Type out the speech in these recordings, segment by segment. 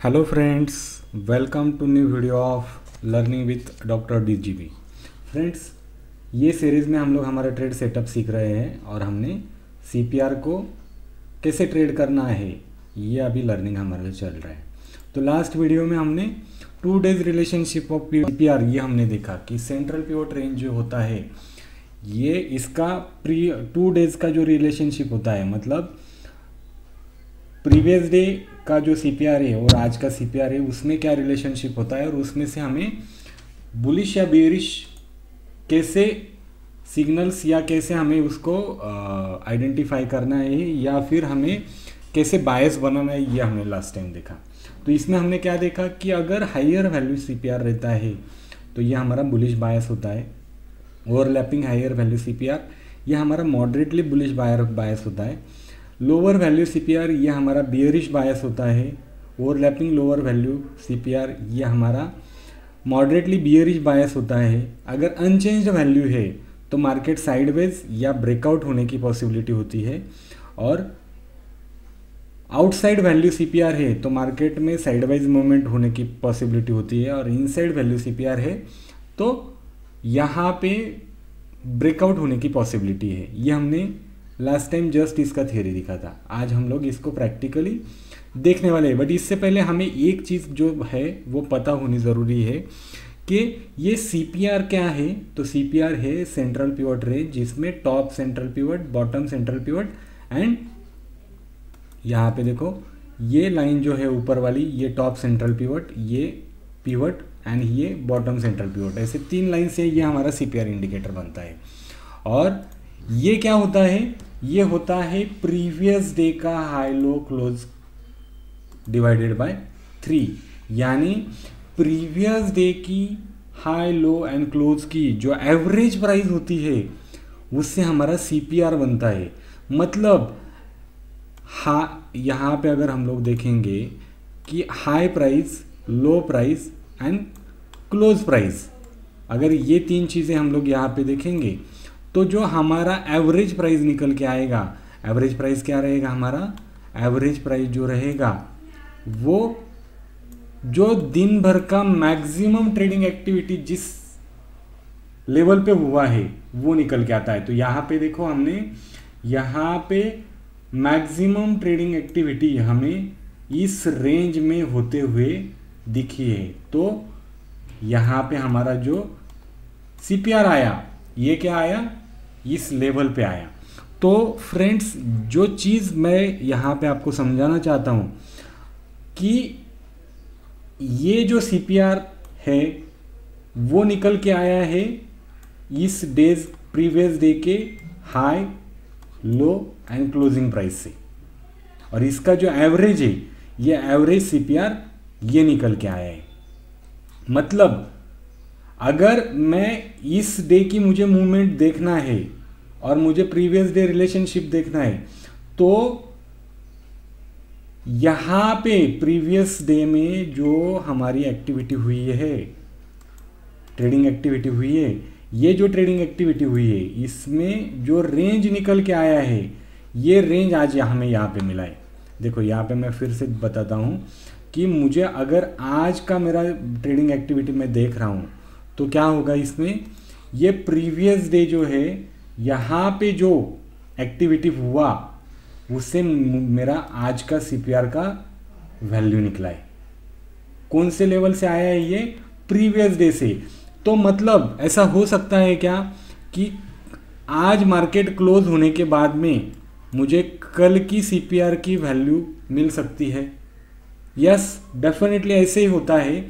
Hello friends, welcome to new video of learning with doctor DGB। Friends, ये series में हम लोग हमारा ट्रेड सेटअप सीख रहे हैं और हमने CPR को कैसे ट्रेड करना है ये अभी लर्निंग हमारा चल रहा है। तो लास्ट वीडियो में हमने 2 डेज रिलेशनशिप ऑफ CPR ये हमने देखा कि सेंट्रल पिवट रेंज जो होता है ये इसका 2 डेज का जो रिलेशनशिप होता है, मतलब प्रीवियस डे का जो CPR है और आज का CPR है उसमें क्या रिलेशनशिप होता है और उसमें से हमें बुलिश या बेरिश कैसे सिग्नल्स या कैसे हमें उसको आइडेंटिफाई करना है या फिर हमें कैसे बायस बनाना है, ये हमने लास्ट टाइम देखा। तो इसमें हमने क्या देखा कि अगर हायर वैल्यू CPR रहता है तो ये हमारा बुलिश बायस होता है। ओवरलैपिंग हायर वैल्यू CPR ये हमारा मॉडरेटली बुलिश बायस होता है। लोअर वैल्यू CPR ये हमारा बियरिश बायस होता है। ओवरलैपिंग लोअर वैल्यू CPR ये हमारा मॉडरेटली बियरिश बायस होता है। अगर अनचेंज्ड वैल्यू है तो मार्केट साइडवेज या ब्रेकआउट होने की पॉसिबिलिटी होती है, और आउटसाइड वैल्यू CPR है तो मार्केट में साइडवाइज मूवमेंट होने की पॉसिबिलिटी होती है, और इनसाइड वैल्यू CPR है तो यहाँ पे ब्रेकआउट होने की पॉसिबिलिटी है। ये हमने लास्ट टाइम जस्ट इसका थियरी दिखा था। आज हम लोग इसको प्रैक्टिकली देखने वाले हैं, बट इससे पहले हमें एक चीज़ जो है वो पता होनी ज़रूरी है कि ये CPR क्या है। तो CPR है सेंट्रल पिवट रेंज, जिसमें top central pivot, bottom central pivot and यहाँ पे देखो ये लाइन जो है ऊपर वाली ये टॉप सेंट्रल पिवट, ये पिवट एंड ये बॉटम सेंट्रल पिवट, ऐसे 3 लाइन से ये हमारा CPR इंडिकेटर बनता है। और ये क्या होता है, ये होता है प्रीवियस डे का high low close divided by 3, यानी प्रीवियस डे की हाई लो एंड क्लोज की जो एवरेज प्राइस होती है उससे हमारा CPR बनता है। मतलब यहाँ पे अगर हम लोग देखेंगे कि high price, low price and close price, अगर ये 3 चीज़ें हम लोग यहाँ पे देखेंगे तो जो हमारा एवरेज प्राइस निकल के आएगा, एवरेज प्राइस क्या रहेगा हमारा, एवरेज प्राइस जो रहेगा वो जो दिन भर का मैक्सिमम ट्रेडिंग एक्टिविटी जिस लेवल पे हुआ है वो निकल के आता है। तो यहाँ पे देखो हमने यहाँ पे मैक्सिमम ट्रेडिंग एक्टिविटी हमें इस रेंज में होते हुए दिखी है। तो यहाँ पे हमारा जो CPR आया ये क्या आया, इस लेवल पे आया। तो फ्रेंड्स, जो चीज़ मैं यहाँ पे आपको समझाना चाहता हूँ कि ये जो CPR है वो निकल के आया है इस डेज प्रीवियस डे के high, low and closing price से, और इसका जो एवरेज है ये एवरेज CPR ये निकल के आया है। मतलब अगर मैं इस डे की मुझे मूवमेंट देखना है और मुझे प्रीवियस डे रिलेशनशिप देखना है तो यहाँ पे प्रीवियस डे में जो हमारी एक्टिविटी हुई है, ट्रेडिंग एक्टिविटी हुई है, ये जो ट्रेडिंग एक्टिविटी हुई है इसमें जो रेंज निकल के आया है ये रेंज आज हमें यहाँ पे मिला है। देखो यहाँ पे मैं फिर से बताता हूँ कि मुझे अगर आज का मेरा ट्रेडिंग एक्टिविटी मैं देख रहा हूँ तो क्या होगा, इसमें ये प्रीवियस डे जो है यहाँ पे जो एक्टिविटी हुआ उससे मेरा आज का CPR का वैल्यू निकला है। कौन से लेवल से आया है ये, प्रीवियस डे से। तो मतलब ऐसा हो सकता है क्या कि आज मार्केट क्लोज होने के बाद में मुझे कल की CPR की वैल्यू मिल सकती है। यस, डेफिनेटली ऐसे ही होता है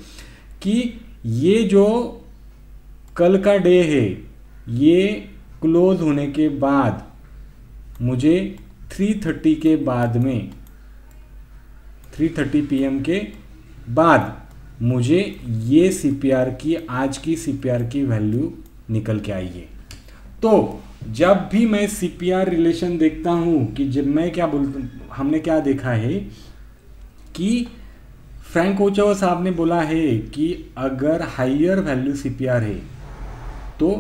कि ये जो कल का डे है ये क्लोज होने के बाद मुझे 3:30 के बाद में 3:30 PM के बाद मुझे ये CPR की, आज की CPR की वैल्यू निकल के आई है। तो जब भी मैं CPR रिलेशन देखता हूँ कि जब मैं क्या बोलता, हमने क्या देखा है कि फ्रैंक ओचोवा साहब ने बोला है कि अगर हायर वैल्यू CPR है तो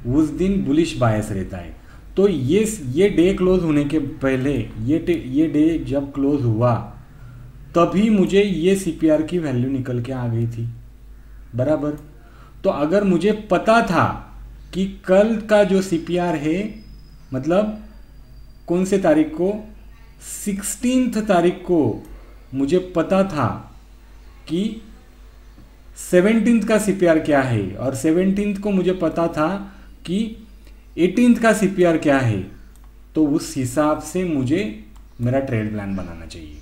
उस दिन बुलिश बायस रहता है। तो ये डे क्लोज होने के पहले ये डे जब क्लोज हुआ तभी मुझे ये सीपीआर की वैल्यू निकल के आ गई थी, बराबर। तो अगर मुझे पता था कि कल का जो सीपीआर है, मतलब कौन से तारीख को, 16 तारीख को मुझे पता था कि 17 का सीपीआर क्या है, और 17 को मुझे पता था कि 18 का सीपीआर क्या है, तो उस हिसाब से मुझे मेरा ट्रेड प्लान बनाना चाहिए।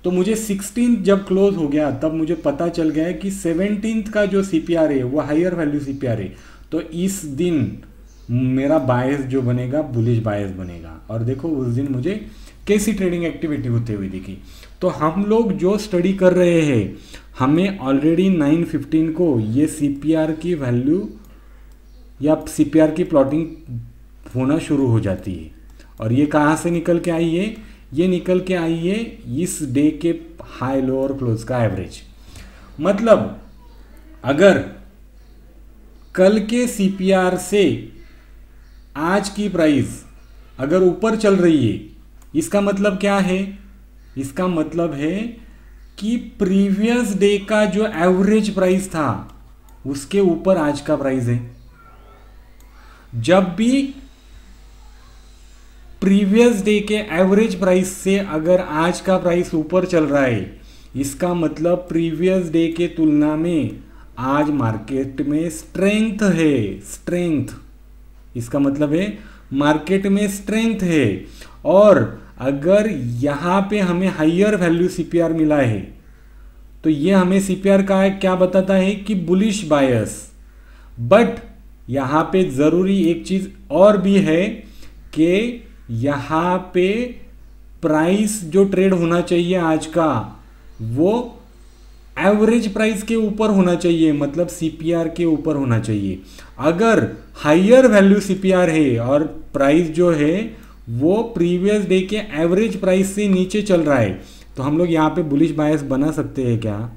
तो मुझे 16 जब क्लोज हो गया तब मुझे पता चल गया है कि 17 का जो सीपीआर है वो हायर वैल्यू सीपीआर है, तो इस दिन मेरा बायस जो बनेगा बुलिश बायस बनेगा। और देखो उस दिन मुझे कैसी ट्रेडिंग एक्टिविटी होते हुए दिखी। तो हम लोग जो स्टडी कर रहे हैं, हमें ऑलरेडी 9:15 को ये सीपीआर की वैल्यू या सीपीआर की प्लॉटिंग होना शुरू हो जाती है। और ये कहाँ से निकल के आई है, ये निकल के आई है इस डे के हाई लो और क्लोज का एवरेज। मतलब अगर कल के सीपीआर से आज की प्राइस अगर ऊपर चल रही है, इसका मतलब क्या है, इसका मतलब है कि प्रीवियस डे का जो एवरेज प्राइस था उसके ऊपर आज का प्राइस है। जब भी प्रीवियस डे के एवरेज प्राइस से अगर आज का प्राइस ऊपर चल रहा है, इसका मतलब प्रीवियस डे के तुलना में आज मार्केट में स्ट्रेंथ है, स्ट्रेंथ, इसका मतलब है मार्केट में स्ट्रेंथ है। और अगर यहाँ पे हमें हायर वैल्यू सीपीआर मिला है, तो ये हमें सीपीआर का क्या बताता है कि बुलिश बायस। बट यहाँ पे ज़रूरी एक चीज़ और भी है कि यहाँ पे प्राइस जो ट्रेड होना चाहिए आज का, वो एवरेज प्राइस के ऊपर होना चाहिए, मतलब सीपीआर के ऊपर होना चाहिए। अगर हायर वैल्यू सीपीआर है और प्राइस जो है वो प्रीवियस डे के एवरेज प्राइस से नीचे चल रहा है, तो हम लोग यहाँ पे बुलिश बायस बना सकते हैं क्या?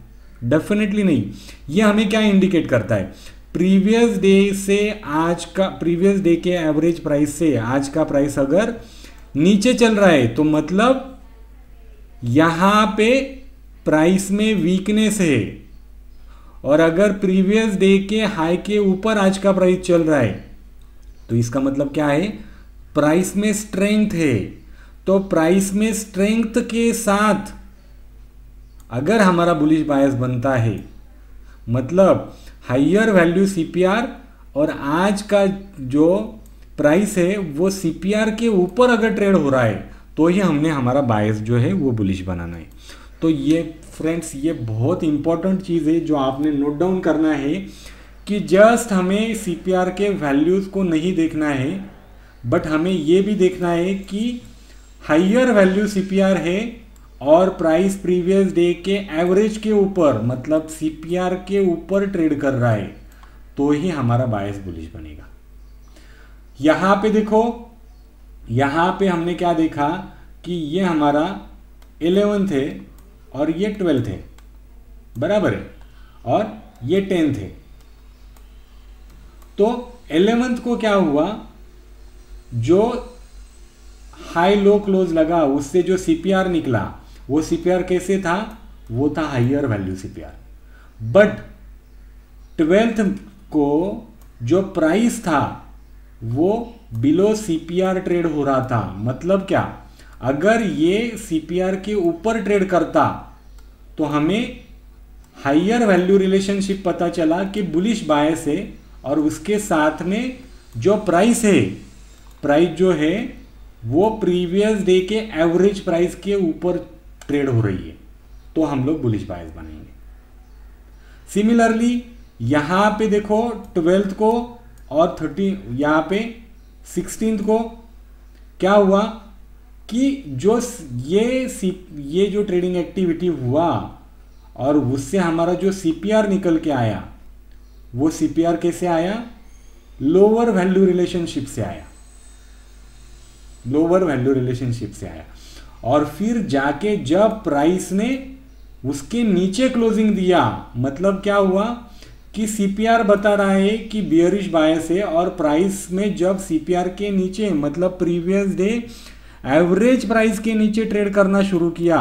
डेफिनेटली नहीं। ये हमें क्या इंडिकेट करता है, प्रीवियस डे से आज का, प्रीवियस डे के एवरेज प्राइस से आज का प्राइस अगर नीचे चल रहा है, तो मतलब यहाँ पे प्राइस में वीकनेस है। और अगर प्रीवियस डे के हाई के ऊपर आज का प्राइस चल रहा है, तो इसका मतलब क्या है, प्राइस में स्ट्रेंथ है। तो प्राइस में स्ट्रेंथ के साथ अगर हमारा बुलिश बायस बनता है, मतलब हायर वैल्यू सीपीआर और आज का जो प्राइस है वो सीपीआर के ऊपर अगर ट्रेड हो रहा है, तो ही हमने हमारा बायस जो है वो बुलिश बनाना है। तो ये फ्रेंड्स, ये बहुत इंपॉर्टेंट चीज़ है जो आपने नोट डाउन करना है कि जस्ट हमें सीपीआर के वैल्यूज़ को नहीं देखना है, बट हमें ये भी देखना है कि हायर वैल्यू सीपीआर है और प्राइस प्रीवियस डे के एवरेज के ऊपर, मतलब सीपीआर के ऊपर ट्रेड कर रहा है, तो ही हमारा बायस बुलिश बनेगा। यहाँ पे देखो, यहाँ पे हमने क्या देखा कि ये हमारा 11th है और ये 12th है, बराबर है, और ये 10th है। तो 11th को क्या हुआ, जो हाई लो क्लोज लगा उससे जो सीपीआर निकला, वो सीपीआर कैसे था, वो था higher value CPR. But 12th को जो प्राइस था वो बिलो सीपीआर ट्रेड हो रहा था। मतलब क्या, अगर ये सीपीआर के ऊपर ट्रेड करता तो हमें हायर वैल्यू रिलेशनशिप पता चला कि बुलिश बायस है, और उसके साथ में जो प्राइस है, प्राइस जो है वो प्रीवियस डे के एवरेज प्राइस के ऊपर ट्रेड हो रही है, तो हम लोग बुलिश बायस बनेंगे। सिमिलरली यहाँ पे देखो 12th को और 30, यहाँ पे 16th को क्या हुआ कि जो ये जो ट्रेडिंग एक्टिविटी हुआ और उससे हमारा जो सीपीआर निकल के आया, वो सीपीआर कैसे आया, लोअर वैल्यू रिलेशनशिप से आया, लोअर वैल्यू रिलेशनशिप से आया। और फिर जाके जब प्राइस ने उसके नीचे क्लोजिंग दिया, मतलब क्या हुआ कि सीपीआर बता रहा है कि बियरिश बायस है, और प्राइस में जब सीपीआर के नीचे, मतलब प्रीवियस डे एवरेज प्राइस के नीचे ट्रेड करना शुरू किया,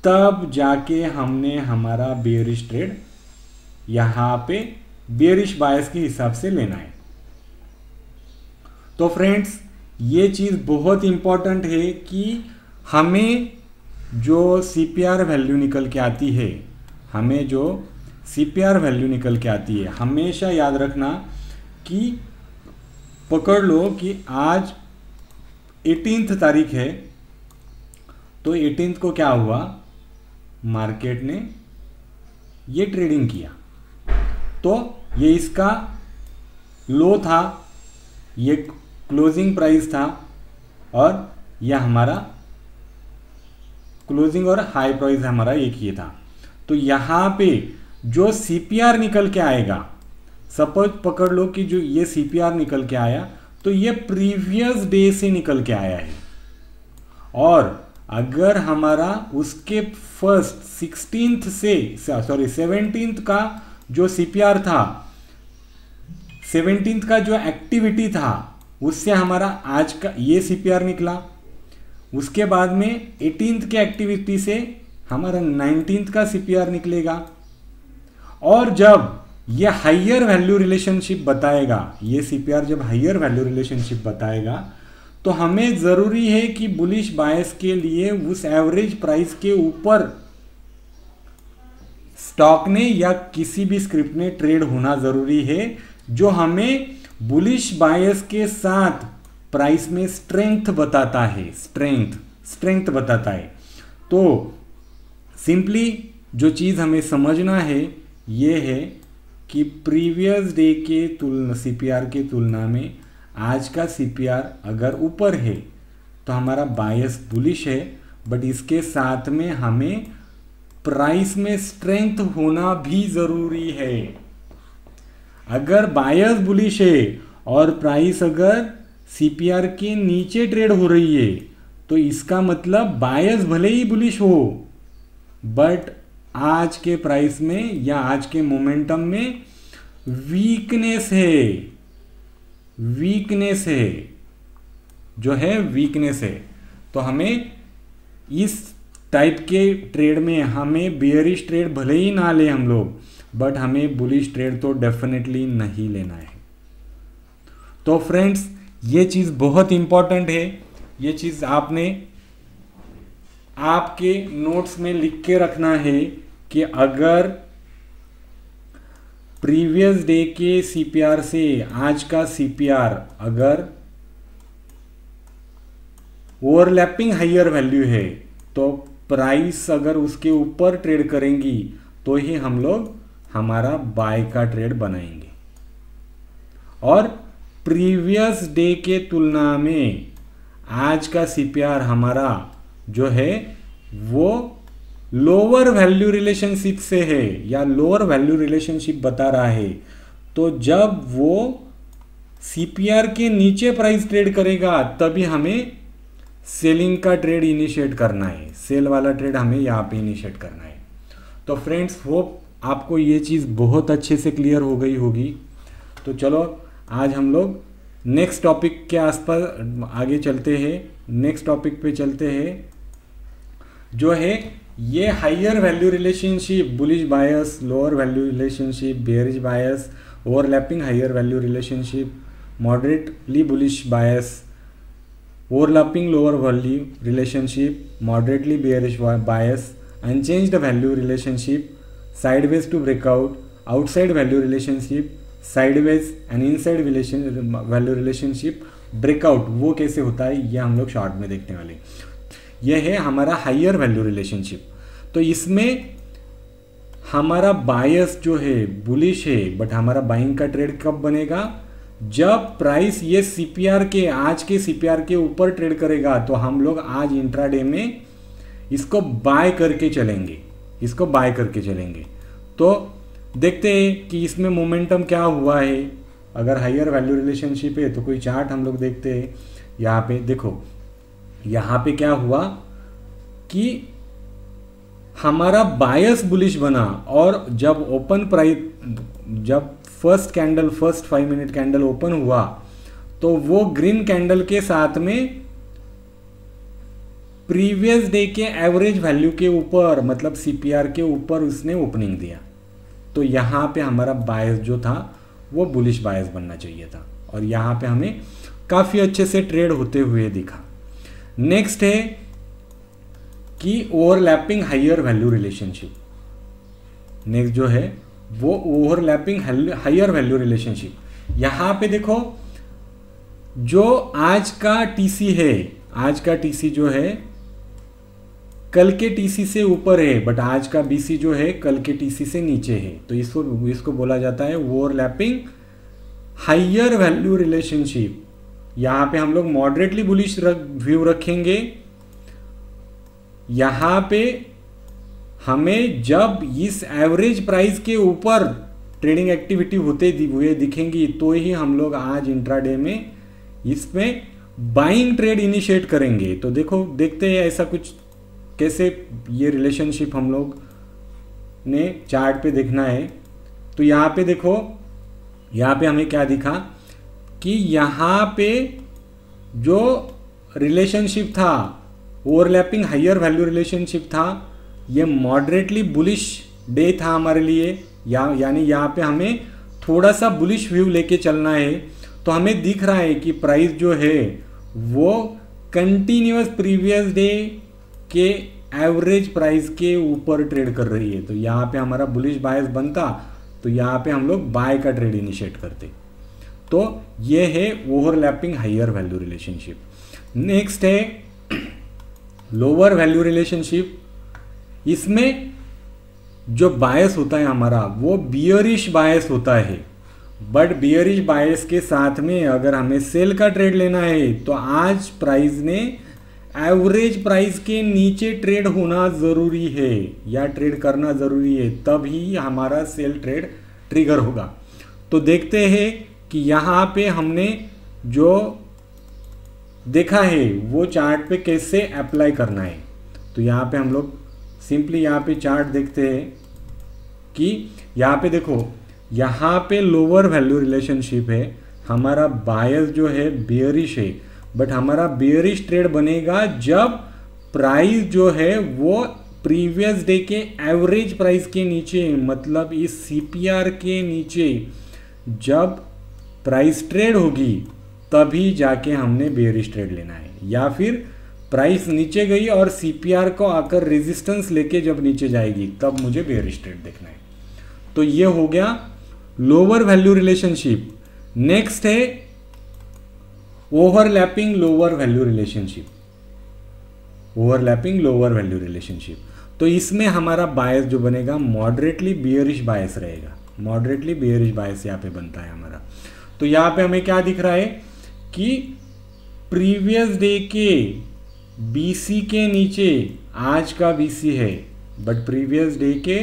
तब जाके हमने हमारा बेयरिश ट्रेड यहाँ पे बेयरिश बायस के हिसाब से लेना है। तो फ्रेंड्स ये चीज़ बहुत इंपॉर्टेंट है कि हमें जो सीपीआर वैल्यू निकल के आती है, हमें जो सीपीआर वैल्यू निकल के आती है, हमेशा याद रखना कि पकड़ लो कि आज 18 तारीख है, तो 18 को क्या हुआ, मार्केट ने ये ट्रेडिंग किया, तो ये इसका लो था, ये क्लोजिंग प्राइस था, और यह हमारा क्लोजिंग और हाई प्राइस हमारा एक ही था। तो यहाँ पे जो सीपीआर निकल के आएगा, सपोज पकड़ लो कि जो ये सीपीआर निकल के आया, तो ये प्रीवियस डे से निकल के आया है, और अगर हमारा उसके फर्स्ट 16th से 17th का जो सीपीआर था, 17th का जो एक्टिविटी था, उससे हमारा आज का ये सीपीआर निकला। उसके बाद में 18th के एक्टिविटी से हमारा 19th का सीपीआर निकलेगा, और जब ये हाइयर वैल्यू रिलेशनशिप बताएगा, ये सीपीआर जब हाइयर वैल्यू रिलेशनशिप बताएगा, तो हमें ज़रूरी है कि बुलिश बायस के लिए उस एवरेज प्राइस के ऊपर स्टॉक ने या किसी भी स्क्रिप्ट ने ट्रेड होना ज़रूरी है, जो हमें बुलिश बायस के साथ प्राइस में स्ट्रेंथ बताता है, स्ट्रेंथ बताता है। तो सिंपली जो चीज़ हमें समझना है ये है कि प्रीवियस डे के तुलना सीपीआर के तुलना में आज का सीपीआर अगर ऊपर है तो हमारा बायस बुलिश है, बट इसके साथ में हमें प्राइस में स्ट्रेंथ होना भी ज़रूरी है। अगर बायस बुलिश है और प्राइस अगर सीपीआर के नीचे ट्रेड हो रही है, तो इसका मतलब बायस भले ही बुलिश हो, बट आज के प्राइस में या आज के मोमेंटम में वीकनेस है, जो है वीकनेस है। तो हमें इस टाइप के ट्रेड में हमें बेयरिश ट्रेड भले ही ना ले हम लोग, बट हमें बुलिश ट्रेड तो डेफिनेटली नहीं लेना है। तो फ्रेंड्स ये चीज़ बहुत इंपॉर्टेंट है, ये चीज़ आपने आपके नोट्स में लिख के रखना है कि अगर प्रीवियस डे के सीपीआर से आज का सीपीआर अगर ओवरलैपिंग हाइयर वैल्यू है, तो प्राइस अगर उसके ऊपर ट्रेड करेंगी तो ही हम लोग हमारा बाय का ट्रेड बनाएंगे, और प्रीवियस डे के तुलना में आज का सीपीआर हमारा जो है वो लोअर वैल्यू रिलेशनशिप से है या लोअर वैल्यू रिलेशनशिप बता रहा है, तो जब वो सीपीआर के नीचे प्राइस ट्रेड करेगा तभी हमें सेलिंग का ट्रेड इनिशिएट करना है, सेल वाला ट्रेड हमें यहाँ पे इनिशिएट करना है। तो फ्रेंड्स होप आपको ये चीज़ बहुत अच्छे से क्लियर हो गई होगी। तो चलो आज हम लोग नेक्स्ट टॉपिक के आसपास आगे चलते हैं, नेक्स्ट टॉपिक पे चलते हैं, जो है ये higher value relationship, bullish bias, lower value relationship, bearish bias, overlapping higher value relationship, moderately bullish bias, overlapping lower value relationship, moderately bearish bias, unchanged value relationship, sideways to breakout, outside value relationship, sideways and inside value relationship, breakout वो कैसे होता है ये हम लोग short में देखने वाले। यह है हमारा हाइयर वैल्यू रिलेशनशिप। तो इसमें हमारा बायस जो है बुलिश है, बट हमारा बाइंग का ट्रेड कब बनेगा, जब प्राइस ये सीपीआर के आज के सीपीआर के ऊपर ट्रेड करेगा, तो हम लोग आज इंट्राडे में इसको बाय करके चलेंगे, इसको बाय करके चलेंगे। तो देखते हैं कि इसमें मोमेंटम क्या हुआ है। अगर हाइयर वैल्यू रिलेशनशिप है तो कोई चार्ट हम लोग देखते हैं। यहाँ पे देखो, यहाँ पे क्या हुआ कि हमारा बायस बुलिश बना, और जब ओपन प्राइस, जब first candle, first 5 minute candle open हुआ, तो वो ग्रीन कैंडल के साथ में प्रीवियस डे के एवरेज वैल्यू के ऊपर, मतलब सीपीआर के ऊपर उसने ओपनिंग दिया, तो यहाँ पे हमारा बायस जो था वो बुलिश बायस बनना चाहिए था, और यहाँ पे हमें काफ़ी अच्छे से ट्रेड होते हुए दिखा। नेक्स्ट है कि overlapping higher value relationship. Next जो है वो ओवरलैपिंग हायर वैल्यू रिलेशनशिप। यहाँ पे देखो जो आज का टीसी है, आज का टीसी जो है कल के टीसी से ऊपर है, बट आज का बीसी जो है कल के टीसी से नीचे है, तो इसको बोला जाता है ओवरलैपिंग हायर वैल्यू रिलेशनशिप। यहाँ पे हम लोग मॉडरेटली बुलिश व्यू रखेंगे। यहाँ पे हमें जब इस एवरेज प्राइस के ऊपर ट्रेडिंग एक्टिविटी होते हुए दिखेंगी तो ही हम लोग आज इंट्राडे में इसमें बाइंग ट्रेड इनिशिएट करेंगे। तो देखो देखते हैं ऐसा कुछ कैसे ये रिलेशनशिप हम लोग ने चार्ट पे देखना है। तो यहाँ पे देखो, यहाँ पे हमें क्या दिखा कि यहाँ पे जो रिलेशनशिप था ओवरलैपिंग हायर वैल्यू रिलेशनशिप था, ये मॉडरेटली बुलिश डे था हमारे लिए, यानी यहाँ पे हमें थोड़ा सा बुलिश व्यू लेके चलना है। तो हमें दिख रहा है कि प्राइस जो है वो कंटिन्यूअस प्रीवियस डे के एवरेज प्राइस के ऊपर ट्रेड कर रही है। तो यहाँ पे हमारा बुलिश बायस बनता, तो यहाँ पे हम लोग बाय का ट्रेड इनिशिएट करते। तो ये है overlapping higher value relationship. Next है लोअर वैल्यू रिलेशनशिप। इसमें जो बायस होता है हमारा वो बियरिश बायस होता है, बट बियरिश बायस के साथ में अगर हमें सेल का ट्रेड लेना है तो आज प्राइस ने एवरेज प्राइस के नीचे ट्रेड होना ज़रूरी है या ट्रेड करना ज़रूरी है, तभी हमारा सेल ट्रेड ट्रिगर होगा। तो देखते हैं कि यहाँ पे हमने जो देखा है वो चार्ट पे कैसे अप्लाई करना है। तो यहाँ पे हम लोग सिंपली यहाँ पे चार्ट देखते हैं कि यहाँ पे देखो, यहाँ पे लोअर वैल्यू रिलेशनशिप है, हमारा बायस जो है बियरिश है, बट हमारा बियरिश ट्रेड बनेगा जब प्राइस जो है वो प्रीवियस डे के एवरेज प्राइस के नीचे, मतलब इस सीपीआर के नीचे जब प्राइस ट्रेड होगी तभी जाके हमने बियरिश ट्रेड लेना है। या फिर प्राइस नीचे गई और सीपीआर को आकर रेजिस्टेंस लेके जब नीचे जाएगी तब मुझे बियरिश ट्रेड देखना है। तो ये हो गया लोअर वैल्यू रिलेशनशिप। नेक्स्ट है overlapping lower value relationship. Overlapping lower value relationship, तो इसमें हमारा बायस जो बनेगा मॉडरेटली बियरिश बायस रहेगा। मॉडरेटली बियरिश बायस यहाँ पे बनता है हमारा। तो यहाँ पे हमें क्या दिख रहा है कि प्रीवियस डे के बीसी के नीचे आज का बीसी है, बट प्रीवियस डे के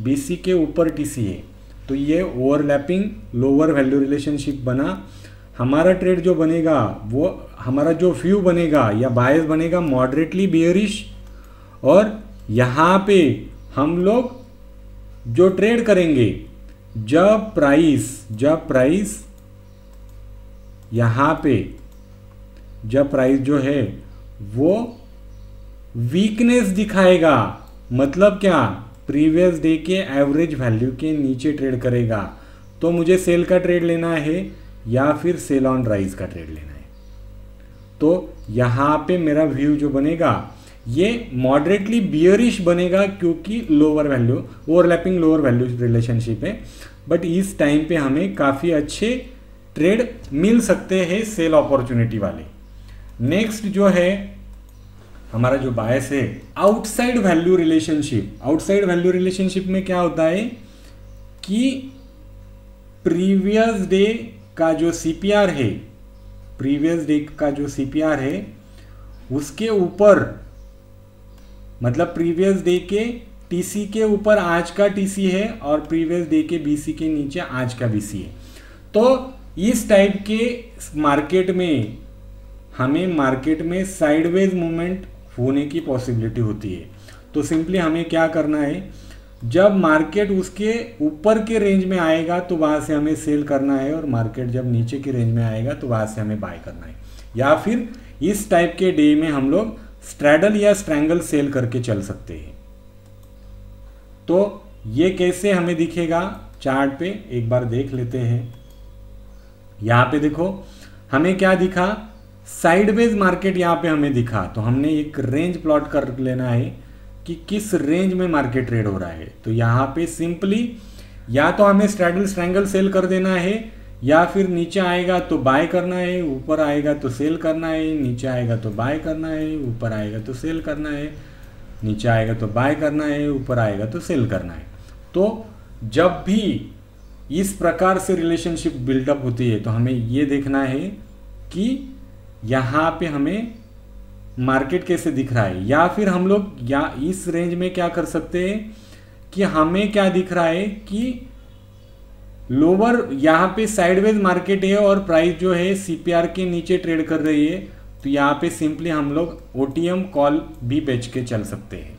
बीसी के ऊपर टीसी है। तो ये ओवरलैपिंग लोअर वैल्यू रिलेशनशिप बना। हमारा ट्रेड जो बनेगा वो हमारा जो व्यू बनेगा या बायस बनेगा मॉडरेटली बियरिश, और यहाँ पे हम लोग जो ट्रेड करेंगे जब प्राइस यहाँ पे जब प्राइस जो है वो वीकनेस दिखाएगा, मतलब क्या, प्रीवियस डे के एवरेज वैल्यू के नीचे ट्रेड करेगा, तो मुझे सेल का ट्रेड लेना है या फिर सेल ऑन राइज का ट्रेड लेना है। तो यहाँ पे मेरा व्यू जो बनेगा ये मॉडरेटली बियरिश बनेगा, क्योंकि lower value overlapping lower value relationship है, बट इस टाइम पे हमें काफ़ी अच्छे ट्रेड मिल सकते हैं सेल अपॉर्चुनिटी वाले। नेक्स्ट जो है हमारा जो बायस है outside value relationship. Outside value relationship में क्या होता है कि प्रीवियस डे का जो सीपीआर है, प्रीवियस डे का जो सीपीआर है उसके ऊपर, मतलब प्रीवियस डे के टीसी के ऊपर आज का टीसी है और प्रीवियस डे के बीसी के नीचे आज का बीसी है। तो इस टाइप के मार्केट में हमें मार्केट में साइडवेज मूवमेंट होने की पॉसिबिलिटी होती है। तो सिंपली हमें क्या करना है, जब मार्केट उसके ऊपर के रेंज में आएगा तो वहाँ से हमें सेल करना है, और मार्केट जब नीचे के रेंज में आएगा तो वहाँ से हमें बाय करना है। या फिर इस टाइप के डे में हम लोग स्ट्रैडल या स्ट्रैंगल सेल करके चल सकते हैं। तो ये कैसे हमें दिखेगा चार्ट पे एक बार देख लेते हैं। यहां पे देखो हमें क्या दिखा, साइडवेज मार्केट यहां पे हमें दिखा। तो हमने एक रेंज प्लॉट कर लेना है कि किस रेंज में मार्केट ट्रेड हो रहा है। तो यहां पे सिंपली या तो हमें स्ट्रैडल स्ट्रैंगल सेल कर देना है, या फिर नीचे आएगा तो बाय करना है, ऊपर आएगा तो सेल करना है, नीचे आएगा तो बाय करना है, ऊपर आएगा तो सेल करना है, नीचे आएगा तो बाय करना है, ऊपर आएगा तो सेल करना है। तो जब भी इस प्रकार से रिलेशनशिप बिल्डअप होती है तो हमें ये देखना है कि यहाँ पे हमें मार्केट कैसे दिख रहा है, या फिर हम लोग या इस रेंज में क्या कर सकते हैं कि हमें क्या दिख रहा है कि लोअर यहाँ पे साइडवेज मार्केट है और प्राइस जो है सीपीआर के नीचे ट्रेड कर रही है। तो यहाँ पे सिंपली हम लोग ओटीएम कॉल भी बेच के चल सकते हैं।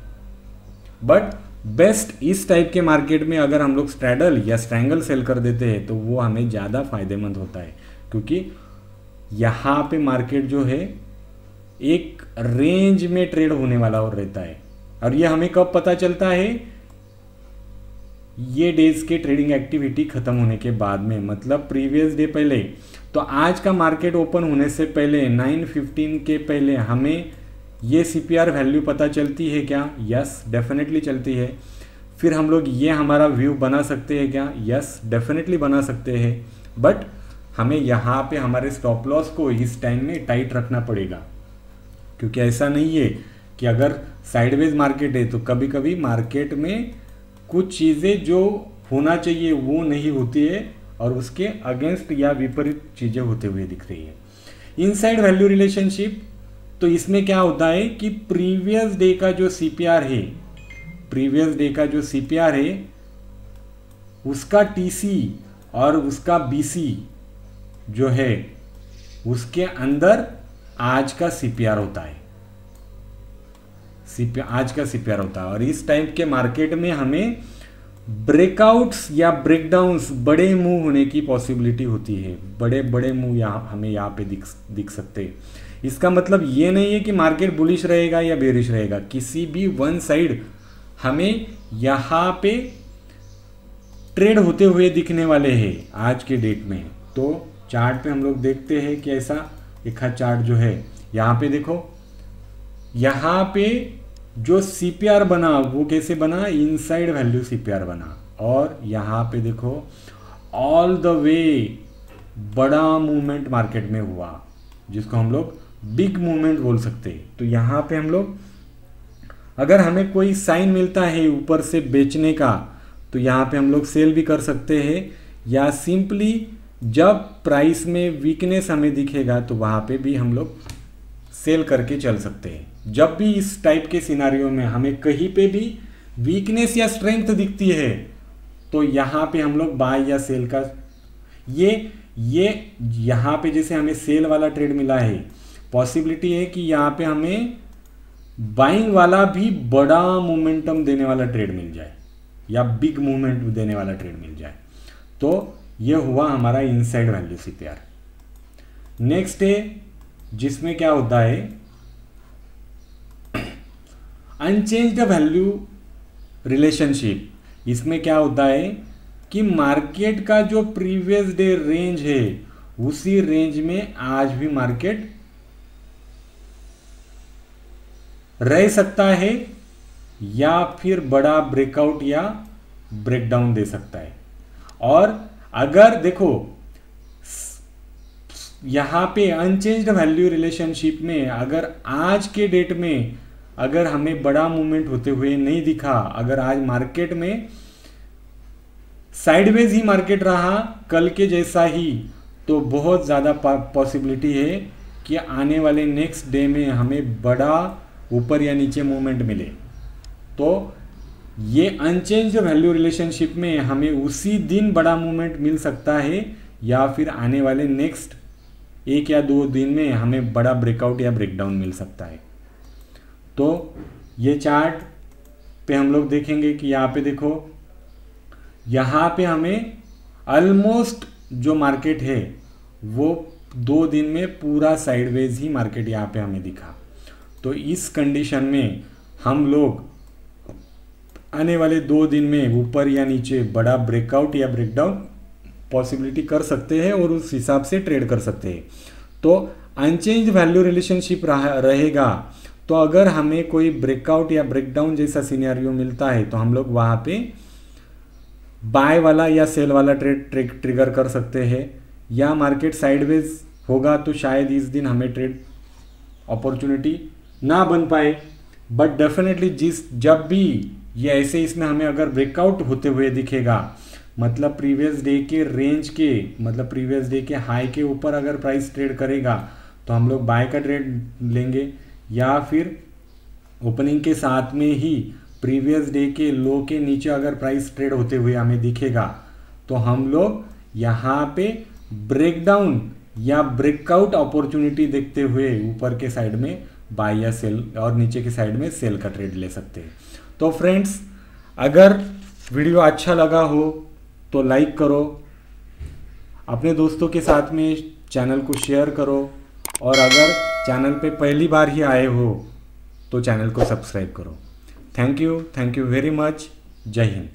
बट बेस्ट इस टाइप के मार्केट में अगर हम लोग स्ट्रैडल या स्ट्रैंगल सेल कर देते हैं तो वो हमें ज़्यादा फायदेमंद होता है, क्योंकि यहाँ पे मार्केट जो है एक रेंज में ट्रेड होने वाला और रहता है। और ये हमें कब पता चलता है, ये डेज के ट्रेडिंग एक्टिविटी खत्म होने के बाद में, मतलब प्रीवियस डे पहले। तो आज का मार्केट ओपन होने से पहले 9:15 के पहले हमें ये सीपीआर वैल्यू पता चलती है क्या? यस, डेफिनेटली चलती है। फिर हम लोग ये हमारा व्यू बना सकते हैं क्या? यस, डेफिनेटली बना सकते हैं। बट हमें यहाँ पे हमारे स्टॉप लॉस को इस टाइम में टाइट रखना पड़ेगा, क्योंकि ऐसा नहीं है कि अगर साइडवेज मार्केट है तो कभी कभी मार्केट में कुछ चीज़ें जो होना चाहिए वो नहीं होती है और उसके अगेंस्ट या विपरीत चीज़ें होते हुए दिख रही है। इनसाइड वैल्यू रिलेशनशिप, तो इसमें क्या होता है कि प्रीवियस डे का जो सीपीआर है, प्रीवियस डे का जो सीपीआर है उसका टीसी और उसका बीसी जो है उसके अंदर आज का सीपीआर होता है, आज का सीपीआर होता है। और इस टाइप के मार्केट में हमें ब्रेकआउट्स या ब्रेकडाउन्स, बड़े मूव होने की पॉसिबिलिटी होती है। बड़े बड़े मूव हमें यहाँ पे दिख सकते हैं। इसका मतलब ये नहीं है कि मार्केट बुलिश रहेगा या बेरिश रहेगा, किसी भी वन साइड हमें यहाँ पे ट्रेड होते हुए दिखने वाले हैं आज के डेट में। तो चार्ट पे हम लोग देखते हैं कि ऐसा एक चार्ट जो है, यहाँ पे देखो, यहाँ पे जो सीपीआर बना वो कैसे बना, इनसाइड वैल्यू सीपीआर बना। और यहाँ पे देखो ऑल द वे बड़ा मूवमेंट मार्केट में हुआ, जिसको हम लोग बिग मूवमेंट बोल सकते हैं। तो यहाँ पे हम लोग अगर हमें कोई साइन मिलता है ऊपर से बेचने का तो यहाँ पे हम लोग सेल भी कर सकते हैं, या सिंपली जब प्राइस में वीकनेस हमें दिखेगा तो वहाँ पे भी हम लोग सेल करके चल सकते हैं। जब भी इस टाइप के सिनारियो में हमें कहीं पे भी वीकनेस या स्ट्रेंथ दिखती है तो यहाँ पे हम लोग बाय या सेल का ये यहाँ पे जैसे हमें सेल वाला ट्रेड मिला है, पॉसिबिलिटी है कि यहाँ पे हमें बाइंग वाला भी बड़ा मोमेंटम देने वाला ट्रेड मिल जाए या बिग मूवमेंट देने वाला ट्रेड मिल जाए। तो ये हुआ हमारा इनसाइड वैल्यू सीपीआर। नेक्स्ट है जिसमें क्या होता है अनचेंज्ड वैल्यू रिलेशनशिप। इसमें क्या होता है कि मार्केट का जो प्रीवियस डे रेंज है उसी रेंज में आज भी मार्केट रह सकता है या फिर बड़ा ब्रेकआउट या ब्रेकडाउन दे सकता है। और अगर देखो यहाँ पे अनचेंज्ड वैल्यू रिलेशनशिप में अगर आज के डेट में अगर हमें बड़ा मूवमेंट होते हुए नहीं दिखा, अगर आज मार्केट में साइडवेज ही मार्केट रहा कल के जैसा ही, तो बहुत ज़्यादा पॉसिबिलिटी है कि आने वाले नेक्स्ट डे में हमें बड़ा ऊपर या नीचे मूवमेंट मिले। तो ये अनचेंज्ड वैल्यू रिलेशनशिप में हमें उसी दिन बड़ा मूवमेंट मिल सकता है या फिर आने वाले नेक्स्ट 1 या 2 दिन में हमें बड़ा ब्रेकआउट या ब्रेकडाउन मिल सकता है। तो ये चार्ट पे हम लोग देखेंगे कि यहाँ पे देखो, यहाँ पे हमें ऑलमोस्ट जो मार्केट है वो 2 दिन में पूरा साइडवेज ही मार्केट यहाँ पे हमें दिखा। तो इस कंडीशन में हम लोग आने वाले 2 दिन में ऊपर या नीचे बड़ा ब्रेकआउट या ब्रेकडाउन पॉसिबिलिटी कर सकते हैं और उस हिसाब से ट्रेड कर सकते हैं। तो अनचेंज वैल्यू रिलेशनशिप रहेगा। तो अगर हमें कोई ब्रेकआउट या ब्रेकडाउन जैसा सिनेरियो मिलता है तो हम लोग वहाँ पे बाय वाला या सेल वाला ट्रेड ट्रिगर कर सकते हैं, या मार्केट साइडवेज होगा तो शायद इस दिन हमें ट्रेड अपॉर्चुनिटी ना बन पाए। बट डेफिनेटली जब भी ये ऐसे इसमें हमें अगर ब्रेकआउट होते हुए दिखेगा, मतलब प्रीवियस डे के रेंज के, मतलब प्रीवियस डे के हाई के ऊपर अगर प्राइस ट्रेड करेगा तो हम लोग बाय का ट्रेड लेंगे, या फिर ओपनिंग के साथ में ही प्रीवियस डे के लो के नीचे अगर प्राइस ट्रेड होते हुए हमें दिखेगा तो हम लोग यहाँ पे ब्रेकडाउन या ब्रेकआउट अपॉर्चुनिटी देखते हुए ऊपर के साइड में बाय या सेल और नीचे के साइड में सेल का ट्रेड ले सकते हैं। तो फ्रेंड्स, अगर वीडियो अच्छा लगा हो तो लाइक करो, अपने दोस्तों के साथ में चैनल को शेयर करो, और अगर चैनल पे पहली बार ही आए हो तो चैनल को सब्सक्राइब करो। Thank you very much. जय हिंद।